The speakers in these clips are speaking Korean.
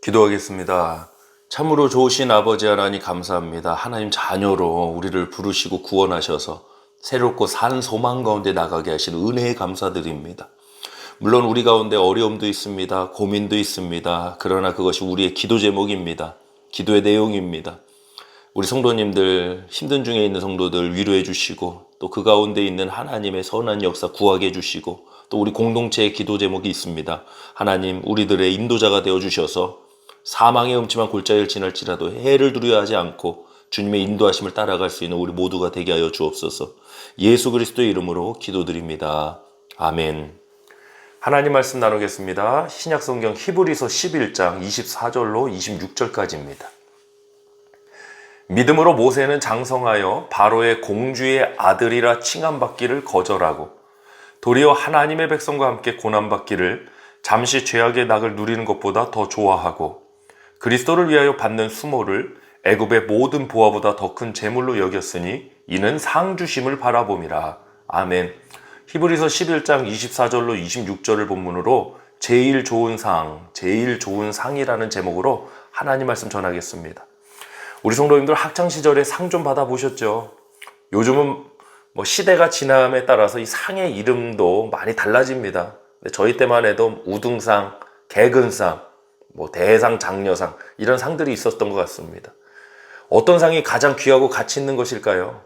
기도하겠습니다. 참으로 좋으신 아버지 하나님 감사합니다. 하나님 자녀로 우리를 부르시고 구원하셔서 새롭고 산 소망 가운데 나가게 하신 은혜에 감사드립니다. 물론 우리 가운데 어려움도 있습니다. 고민도 있습니다. 그러나 그것이 우리의 기도 제목입니다. 기도의 내용입니다. 우리 성도님들, 힘든 중에 있는 성도들 위로해 주시고, 또 그 가운데 있는 하나님의 선한 역사 구하게 해주시고, 또 우리 공동체의 기도 제목이 있습니다. 하나님, 우리들의 인도자가 되어 주셔서 사망의 음침한 골짜기를 지날지라도 해를 두려워하지 않고 주님의 인도하심을 따라갈 수 있는 우리 모두가 되게 하여 주옵소서. 예수 그리스도의 이름으로 기도드립니다. 아멘. 하나님 말씀 나누겠습니다. 신약성경 히브리서 11장 24절로 26절까지입니다. 믿음으로 모세는 장성하여 바로의 공주의 아들이라 칭함받기를 거절하고 도리어 하나님의 백성과 함께 고난받기를 잠시 죄악의 낙을 누리는 것보다 더 좋아하고 그리스도를 위하여 받는 수모를 애굽의 모든 보화보다 더 큰 재물로 여겼으니 이는 상 주심을 바라봄이라. 아멘. 히브리서 11장 24절로 26절을 본문으로 제일 좋은 상이라는 제목으로 하나님 말씀 전하겠습니다. 우리 성도님들 학창시절에 상 좀 받아보셨죠? 요즘은 시대가 지남에 따라서 이 상의 이름도 많이 달라집니다. 근데 저희 때만 해도 우등상, 개근상, 대상, 장려상 이런 상들이 있었던 것 같습니다. 어떤 상이 가장 귀하고 가치 있는 것일까요?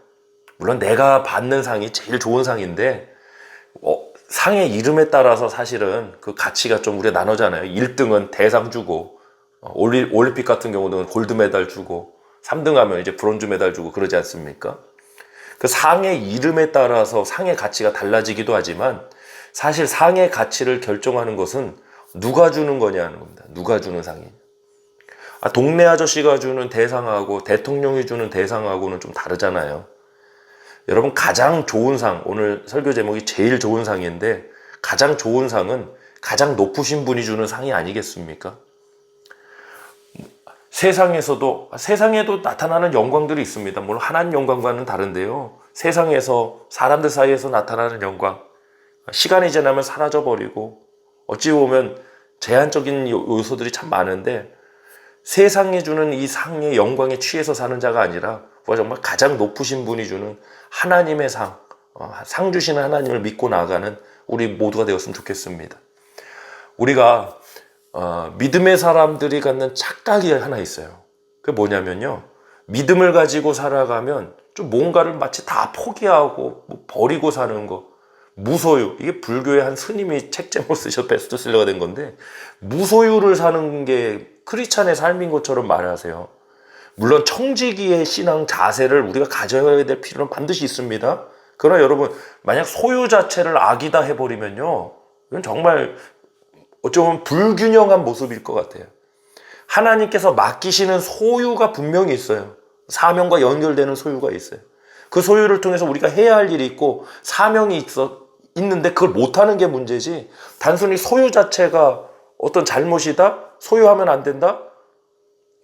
물론 내가 받는 상이 제일 좋은 상인데 상의 이름에 따라서 사실은 그 가치가 좀 우리가 나누잖아요. 1등은 대상 주고 올림픽 같은 경우는 골드 메달 주고 3등 하면 이제 브론즈 메달 주고 그러지 않습니까? 그 상의 이름에 따라서 상의 가치가 달라지기도 하지만 사실 상의 가치를 결정하는 것은 누가 주는 거냐는 겁니다. 누가 주는 상이냐. 동네 아저씨가 주는 대상하고 대통령이 주는 대상하고는 좀 다르잖아요. 여러분, 가장 좋은 상, 오늘 설교 제목이 제일 좋은 상인데 가장 좋은 상은 가장 높으신 분이 주는 상이 아니겠습니까? 세상에도 나타나는 영광들이 있습니다. 물론 하나님 영광과는 다른데요. 세상에서 사람들 사이에서 나타나는 영광, 시간이 지나면 사라져버리고 어찌 보면 제한적인 요소들이 참 많은데 세상에 주는 이 상의 영광에 취해서 사는 자가 아니라 정말 가장 높으신 분이 주는 하나님의 상 주시는 하나님을 믿고 나아가는 우리 모두가 되었으면 좋겠습니다. 우리가 믿음의 사람들이 갖는 착각이 하나 있어요. 그게 뭐냐면요, 믿음을 가지고 살아가면 좀 뭔가를 마치 다 포기하고 버리고 사는 거, 무소유. 이게 불교의 한 스님이 책 제목 쓰셔 베스트셀러가 된 건데, 무소유를 사는 게 크리스찬의 삶인 것처럼 말하세요. 물론 청지기의 신앙 자세를 우리가 가져야 될 필요는 반드시 있습니다. 그러나 여러분, 만약 소유 자체를 악이다 해버리면요, 이건 정말 어쩌면 불균형한 모습일 것 같아요. 하나님께서 맡기시는 소유가 분명히 있어요. 사명과 연결되는 소유가 있어요. 그 소유를 통해서 우리가 해야 할 일이 있고 사명이 있는데 그걸 못하는 게 문제지, 단순히 소유 자체가 어떤 잘못이다? 소유하면 안 된다?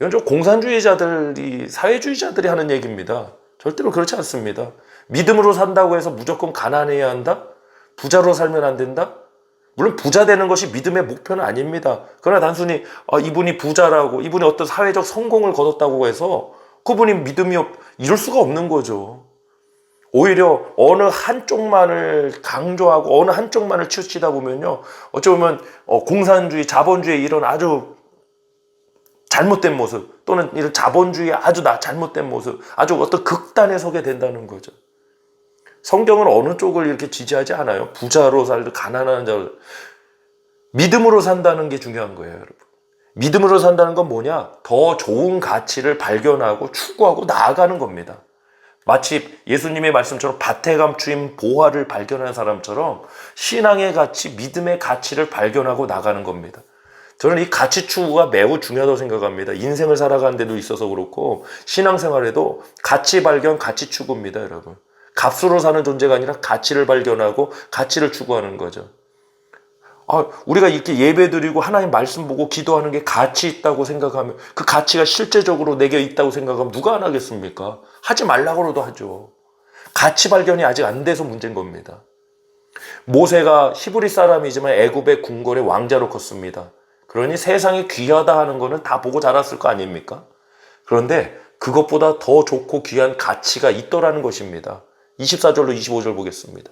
이건 좀 공산주의자들이, 사회주의자들이 하는 얘기입니다. 절대로 그렇지 않습니다. 믿음으로 산다고 해서 무조건 가난해야 한다? 부자로 살면 안 된다? 물론 부자 되는 것이 믿음의 목표는 아닙니다. 그러나 단순히 이분이 부자라고, 이분이 어떤 사회적 성공을 거뒀다고 해서 그분이 믿음이 이룰 수가 없는 거죠. 오히려 어느 한쪽만을 강조하고 어느 한쪽만을 치우치다 보면요, 어쩌면 공산주의, 자본주의 이런 아주 잘못된 모습, 또는 이런 자본주의의 아주 잘못된 모습, 아주 어떤 극단에 서게 된다는 거죠. 성경은 어느 쪽을 이렇게 지지하지 않아요. 부자로 살든 가난한 자로. 믿음으로 산다는 게 중요한 거예요, 여러분. 믿음으로 산다는 건 뭐냐? 더 좋은 가치를 발견하고 추구하고 나아가는 겁니다. 마치 예수님의 말씀처럼 밭에 감추인 보화를 발견한 사람처럼 신앙의 가치, 믿음의 가치를 발견하고 나가는 겁니다. 저는 이 가치 추구가 매우 중요하다고 생각합니다. 인생을 살아가는 데도 있어서 그렇고 신앙생활에도 가치 발견, 가치 추구입니다, 여러분. 값으로 사는 존재가 아니라 가치를 발견하고 가치를 추구하는 거죠. 우리가 이렇게 예배드리고 하나님 말씀 보고 기도하는 게 가치 있다고 생각하면, 그 가치가 실제적으로 내게 있다고 생각하면 누가 안 하겠습니까? 하지 말라고도 하죠. 가치 발견이 아직 안 돼서 문제인 겁니다. 모세가 히브리 사람이지만 애굽의 궁궐의 왕자로 컸습니다. 그러니 세상이 귀하다 하는 거는 다 보고 자랐을 거 아닙니까? 그런데 그것보다 더 좋고 귀한 가치가 있더라는 것입니다. 24절로 25절 보겠습니다.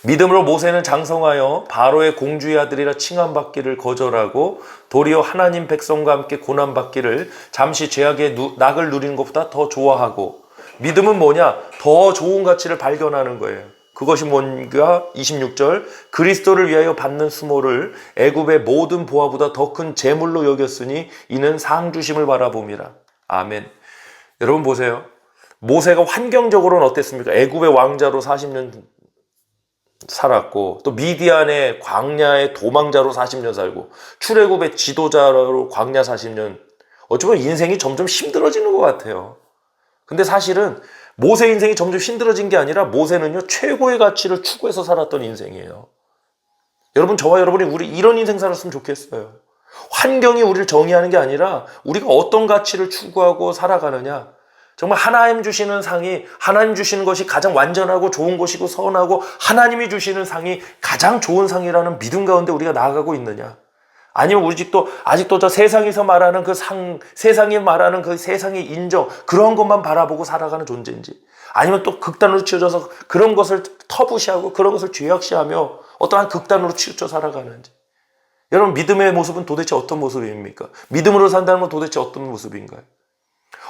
믿음으로 모세는 장성하여 바로의 공주의 아들이라 칭함받기를 거절하고 도리어 하나님 백성과 함께 고난받기를 잠시 죄악의 낙을 누리는 것보다 더 좋아하고, 믿음은 뭐냐? 더 좋은 가치를 발견하는 거예요. 그것이 뭔가? 26절, 그리스도를 위하여 받는 수모를 애굽의 모든 보화보다 더 큰 재물로 여겼으니 이는 상 주심을 바라봄이라. 아멘. 여러분 보세요. 모세가 환경적으로는 어땠습니까? 애굽의 왕자로 40년 살았고, 또 미디안의 광야의 도망자로 40년 살고, 출애굽의 지도자로 광야 40년. 어쩌면 인생이 점점 힘들어지는 것 같아요. 근데 사실은 모세 인생이 점점 힘들어진 게 아니라 모세는요, 최고의 가치를 추구해서 살았던 인생이에요. 여러분, 저와 여러분이 우리 이런 인생 살았으면 좋겠어요. 환경이 우리를 정의하는 게 아니라 우리가 어떤 가치를 추구하고 살아가느냐. 정말 하나님 주시는 상이, 하나님 주시는 것이 가장 완전하고 좋은 것이고 선하고 하나님이 주시는 상이 가장 좋은 상이라는 믿음 가운데 우리가 나아가고 있느냐. 아니면 우리 아직도 저 세상에서 말하는 그 상, 세상이 말하는 그 세상의 인정, 그런 것만 바라보고 살아가는 존재인지, 아니면 또 극단으로 치우쳐서 그런 것을 터부시하고 그런 것을 죄악시하며 어떠한 극단으로 치우쳐 살아가는지. 여러분, 믿음의 모습은 도대체 어떤 모습입니까? 믿음으로 산다는 건 도대체 어떤 모습인가요?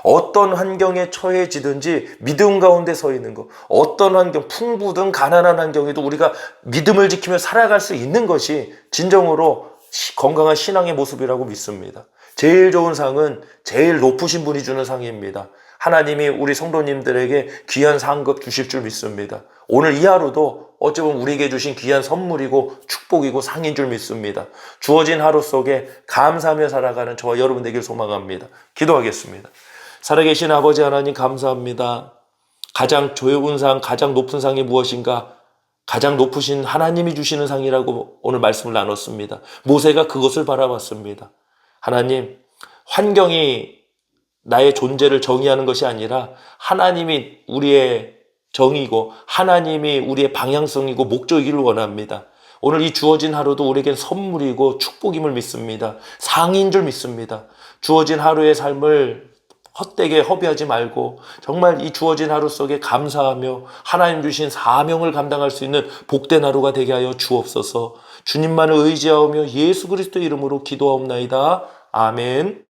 어떤 환경에 처해지든지 믿음 가운데 서 있는 것, 어떤 환경, 풍부든 가난한 환경에도 우리가 믿음을 지키며 살아갈 수 있는 것이 진정으로 건강한 신앙의 모습이라고 믿습니다. 제일 좋은 상은 제일 높으신 분이 주는 상입니다. 하나님이 우리 성도님들에게 귀한 상급 주실 줄 믿습니다. 오늘 이 하루도 어쩌면 우리에게 주신 귀한 선물이고 축복이고 상인 줄 믿습니다. 주어진 하루 속에 감사하며 살아가는 저와 여러분 되길 소망합니다. 기도하겠습니다. 살아계신 아버지 하나님, 감사합니다. 가장 좋은 상, 가장 높은 상이 무엇인가? 가장 높으신 하나님이 주시는 상이라고 오늘 말씀을 나눴습니다. 모세가 그것을 바라봤습니다. 하나님, 환경이 나의 존재를 정의하는 것이 아니라 하나님이 우리의 정의고 하나님이 우리의 방향성이고 목적이기를 원합니다. 오늘 이 주어진 하루도 우리에겐 선물이고 축복임을 믿습니다. 상인 줄 믿습니다. 주어진 하루의 삶을 헛되게 허비하지 말고 정말 이 주어진 하루 속에 감사하며 하나님 주신 사명을 감당할 수 있는 복된 하루가 되게 하여 주옵소서. 주님만을 의지하며 예수 그리스도 이름으로 기도하옵나이다. 아멘.